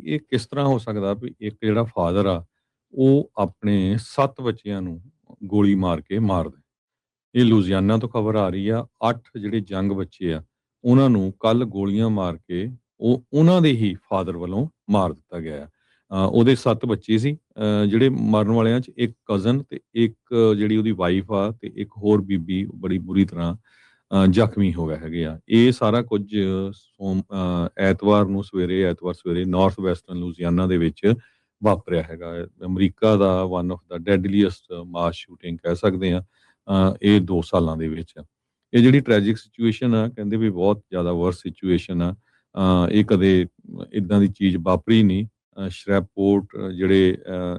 ਇਹ ਕਿਸ ਤਰ੍ਹਾਂ ਹੋ ਸਕਦਾ ਵੀ ਇੱਕ ਜਿਹੜਾ ਫਾਦਰ ਆ, ਉਹ ਆਪਣੇ 7 ਬੱਚਿਆਂ ਨੂੰ ਗੋਲੀ ਮਾਰ ਕੇ ਮਾਰ ਦੇ। ਇਹ ਲੁਧਿਆਣਾ ਤੋਂ ਖਬਰ ਆ ਰਹੀ ਆ, 8 ਜਿਹੜੇ ਜੰਗ ਬੱਚੇ ਆ, ਉਹਨਾਂ ਨੂੰ ਕੱਲ੍ਹ ਗੋਲੀਆਂ ਮਾਰ ਕੇ ਉਹ ਉਹਨਾਂ ਦੇ ਹੀ ਫਾਦਰ ਵੱਲੋਂ ਮਾਰ ਦਿੱਤਾ ਗਿਆ ਆ। ਉਹਦੇ 7 ਬੱਚੇ ਸੀ, ਜਿਹੜੇ ਮਰਨ ਵਾਲਿਆਂ 'ਚ ਇੱਕ ਕਜ਼ਨ ਤੇ ਇੱਕ ਜਿਹੜੀ ਉਹਦੀ ਵਾਈਫ ਆ ਤੇ ਇੱਕ ਹੋਰ ਬੀਬੀ ਬੜੀ ਬੁਰੀ ਤਰ੍ਹਾਂ ਜ਼ਖਮੀ ਹੋ ਗਏ ਹੈਗੇ ਆ। ਇਹ ਸਾਰਾ ਕੁਝ ਐਤਵਾਰ ਸਵੇਰੇ ਨਾਰਥ ਵੈਸਟਰਨ ਲੁਧਿਆਣਾ ਦੇ ਵਿੱਚ ਵਾਪਰਿਆ ਹੈਗਾ ਹੈ। ਅਮਰੀਕਾ ਦਾ one of the deadliest mass shooting ਕਹਿ ਸਕਦੇ ਹਾਂ ਇਹ 2 ਸਾਲਾਂ ਦੇ ਵਿੱਚ। ਇਹ ਜਿਹੜੀ ਟ੍ਰੈਜਿਕ ਸਿਚੁਏਸ਼ਨ ਆ, ਕਹਿੰਦੇ ਵੀ ਬਹੁਤ ਜ਼ਿਆਦਾ ਵਰਸ ਸਿਚੁਏਸ਼ਨ ਆ। ਇਹ ਕਦੇ ਇੱਦਾਂ ਦੀ ਚੀਜ਼ ਵਾਪਰੀ ਨਹੀਂ। ਸ਼ਰੈਪੋਰਟ ਜਿਹੜੇ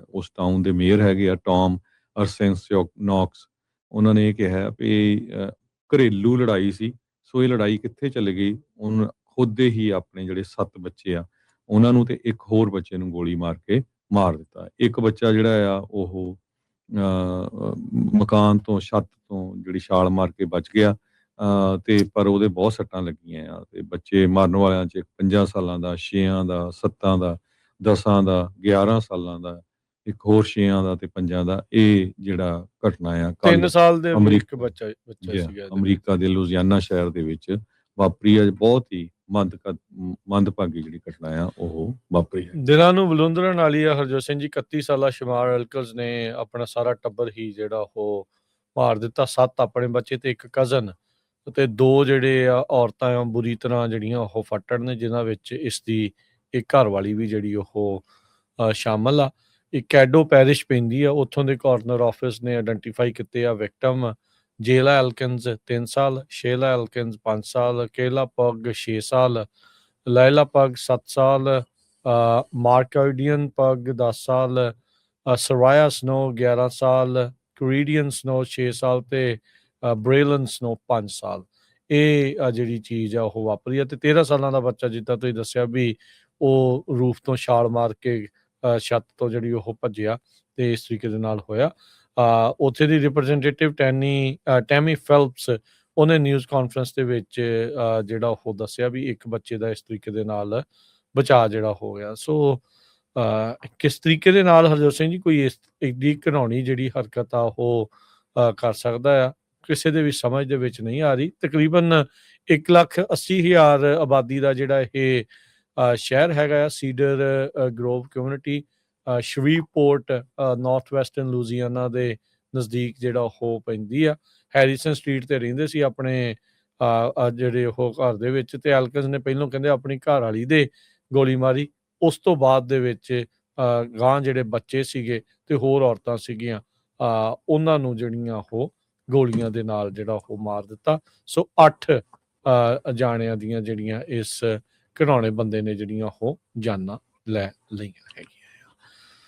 ਉਸ ਟਾਊਨ ਦੇ ਮੇਅਰ ਹੈਗੇ ਆ, ਟੌਮ ਅਰਸੈਂਸਿਓਕ ਨੌਕਸ, ਉਹਨਾਂ ਨੇ ਇਹ ਕਿਹਾ ਵੀ ਘਰੇਲੂ ਲੜਾਈ ਸੀ। ਸੋ ਇਹ ਲੜਾਈ ਕਿੱਥੇ ਚਲੀ ਗਈ, ਹੁਣ ਖੁਦ ਦੇ ਹੀ ਆਪਣੇ ਜਿਹੜੇ 7 ਬੱਚੇ ਆ, ਉਹਨਾਂ ਨੂੰ ਤੇ ਇੱਕ ਹੋਰ ਬੱਚੇ ਨੂੰ ਗੋਲੀ ਮਾਰ ਕੇ ਮਾਰ ਦਿੱਤਾ। ਇੱਕ ਬੱਚਾ ਜਿਹੜਾ ਆ ਉਹ ਮਕਾਨ ਤੋਂ, ਛੱਤ ਤੋਂ ਜਿਹੜੀ ਛਾਲ ਮਾਰ ਕੇ ਬਚ ਗਿਆ, ਤੇ ਪਰ ਉਹਦੇ ਬਹੁਤ ਸੱਟਾਂ ਲੱਗੀਆਂ ਆ। ਤੇ ਬੱਚੇ ਮਰਨ ਵਾਲਿਆਂ 'ਚ 5 ਸਾਲਾਂ ਦਾ, 6 ਦਾ, 7 ਦਾ, 10 ਦਾ, 11 ਸਾਲਾਂ ਦਾ, ਇੱਕ ਹੋਰ 6 ਦਾ ਤੇ 5 ਦਾ। ਇਹ ਜਿਹੜਾ ਘਟਨਾ ਆ 3 ਕੱਲ੍ਹ ਸਾਲ ਦੇ ਵੀ ਇੱਕ ਅਮਰੀਕਾ ਬੱਚਾ ਸੀਗਾ ਅਮਰੀਕਾ ਦੇ ਲੁਧਿਆਣਾ ਸ਼ਹਿਰ ਦੇ ਵਿੱਚ ਵਾਪਰੀ ਆ। ਬਹੁਤ ਹੀ ਮੰਦਭਾਗੀ ਜਿਹੜੀ ਘਟਨਾ ਆ ਉਹ ਵਾਪਰੀ ਹੈ। ਦਿਲਾਂ ਨੂੰ ਬਲੁੰਦਰਨ ਵਾਲੀ ਆ ਹਰਜੋਤ ਸਿੰਘ ਜੀ। 31 ਸਾਲਾ ਸ਼ਮਾਰ ਅਲਕਜ਼ ਨੇ ਆਪਣਾ ਸਾਰਾ ਟੱਬਰ ਹੀ ਜਿਹੜਾ ਉਹ ਮਾਰ ਦਿੱਤਾ। 7 ਆਪਣੇ ਬੱਚੇ ਤੇ ਇੱਕ ਕਜ਼ਨ ਤੇ 2 ਜਿਹੜੇ ਆ ਔਰਤਾਂ ਆ ਬੁਰੀ ਤਰ੍ਹਾਂ ਜਿਹੜੀਆਂ ਉਹ ਫੱਟੜ ਨੇ, ਜਿਨ੍ਹਾਂ ਵਿੱਚ ਇਸ ਦੀ ਇੱਕ ਘਰ ਵਾਲੀ ਵੀ ਜਿਹੜੀ ਉਹ ਸ਼ਾਮਲ ਆ। ਇਹ ਕੈਡੋ ਪੈਰਿਸ਼ ਪੈਂਦੀ ਆ, ਉੱਥੋਂ ਦੇ ਕਾਰਨਰ ਆਫਿਸ ਨੇ ਆਇਡੈਂਟੀਫਾਈ ਕੀਤੇ ਆ ਵਿਕਟਮ। ਜੇਲਾ ਐਲਕਿਨਜ਼ 3 ਸਾਲ, ਸ਼ੇਲਾ ਐਲਕਿਨਜ਼ 5 ਸਾਲ, ਕੇਲਾ ਪੱਗ 6 ਸਾਲ, ਲਾਇਲਾ ਪੱਗ 7 ਸਾਲ, ਮਾਰਕੋਡੀਅਨ ਪੱਗ 10 ਸਾਲ, ਸਰਾਇਆ ਸਨੋ 11 ਸਾਲ, ਕਰੀਡੀਅਨ ਸਨੋ 6 ਸਾਲ ਤੇ ਬ੍ਰੇਲਨ ਸਨੋ 5 ਸਾਲ। ਇਹ ਜਿਹੜੀ ਚੀਜ਼ ਆ ਉਹ ਵਾਪਰੀ ਆ। ਤੇ 13 ਸਾਲਾਂ ਦਾ ਬੱਚਾ, ਜਿੱਦਾਂ ਤੁਸੀਂ ਦੱਸਿਆ ਵੀ ਉਹ ਰੂਫ ਤੋਂ ਛਾਲ ਮਾਰ ਕੇ ਛੱਤ ਤੋਂ ਜਿਹੜੀ ਉਹ ਭੱਜਿਆ ਤੇ ਇਸ ਤਰੀਕੇ ਦੇ ਨਾਲ ਹੋਇਆ। ਉੱਥੇ ਦੀ ਰਿਪਰੈਜ਼ੈਂਟੇਟਿਵ ਟੈਮੀ ਫੈਲਪਸ, ਉਹਨੇ ਨਿਊਜ਼ ਕਾਨਫਰੰਸ ਦੇ ਵਿੱਚ ਜਿਹੜਾ ਉਹ ਦੱਸਿਆ ਵੀ ਇੱਕ ਬੱਚੇ ਦਾ ਇਸ ਤਰੀਕੇ ਦੇ ਨਾਲ ਬਚਾਅ ਜਿਹੜਾ ਹੋ ਗਿਆ। ਸੋ ਕਿਸ ਤਰੀਕੇ ਦੇ ਨਾਲ ਹਰਜੋਤ ਸਿੰਘ ਜੀ ਕੋਈ ਇਸ ਏਡੀ ਘਿਨਾਉਣੀ ਜਿਹੜੀ ਹਰਕਤ ਆ ਉਹ ਕਰ ਸਕਦਾ ਆ, ਕਿਸੇ ਦੇ ਵੀ ਸਮਝ ਦੇ ਵਿੱਚ ਨਹੀਂ ਆ ਰਹੀ। ਤਕਰੀਬਨ 1,80,000 ਆਬਾਦੀ ਦਾ ਜਿਹੜਾ ਇਹ ਸ਼ਹਿਰ ਹੈਗਾ ਆ, Cedar Grove community, Shreveport north western Ludhiana ਦੇ ਨਜ਼ਦੀਕ ਜਿਹੜਾ ਉਹ ਪੈਂਦੀ ਆ। ਹੈਰੀਸਨ ਸਟਰੀਟ ਤੇ ਰਹਿੰਦੇ ਸੀ ਆਪਣੇ ਜਿਹੜੇ ਉਹ ਘਰ ਦੇ ਵਿੱਚ, ਤੇ ਐਲਕਸ ਨੇ ਪਹਿਲੋਂ ਕਹਿੰਦੇ ਆਪਣੀ ਘਰ ਵਾਲੀ ਦੇ ਗੋਲੀ ਮਾਰੀ। ਉਸ ਤੋਂ ਬਾਅਦ ਦੇ ਵਿੱਚ ਗਾਂ ਜਿਹੜੇ ਬੱਚੇ ਸੀਗੇ ਤੇ ਹੋਰ ਔਰਤਾਂ ਸੀਗੀਆਂ, ਉਹਨਾਂ ਨੂੰ ਜਿਹੜੀਆਂ ਉਹ ਗੋਲੀਆਂ ਦੇ ਨਾਲ ਜਿਹੜਾ ਉਹ ਮਾਰ ਦਿੱਤਾ। ਸੋ 8 ਜਾਣਿਆਂ ਦੀਆਂ ਜਿਹੜੀਆਂ ਇਸ ਘਿਨਾਉਣੇ ਬੰਦੇ ਨੇ ਜਿਹੜੀਆਂ ਉਹ ਜਾਨਾਂ ਲੈ ਲਈਆਂ ਹੈਗੀਆਂ।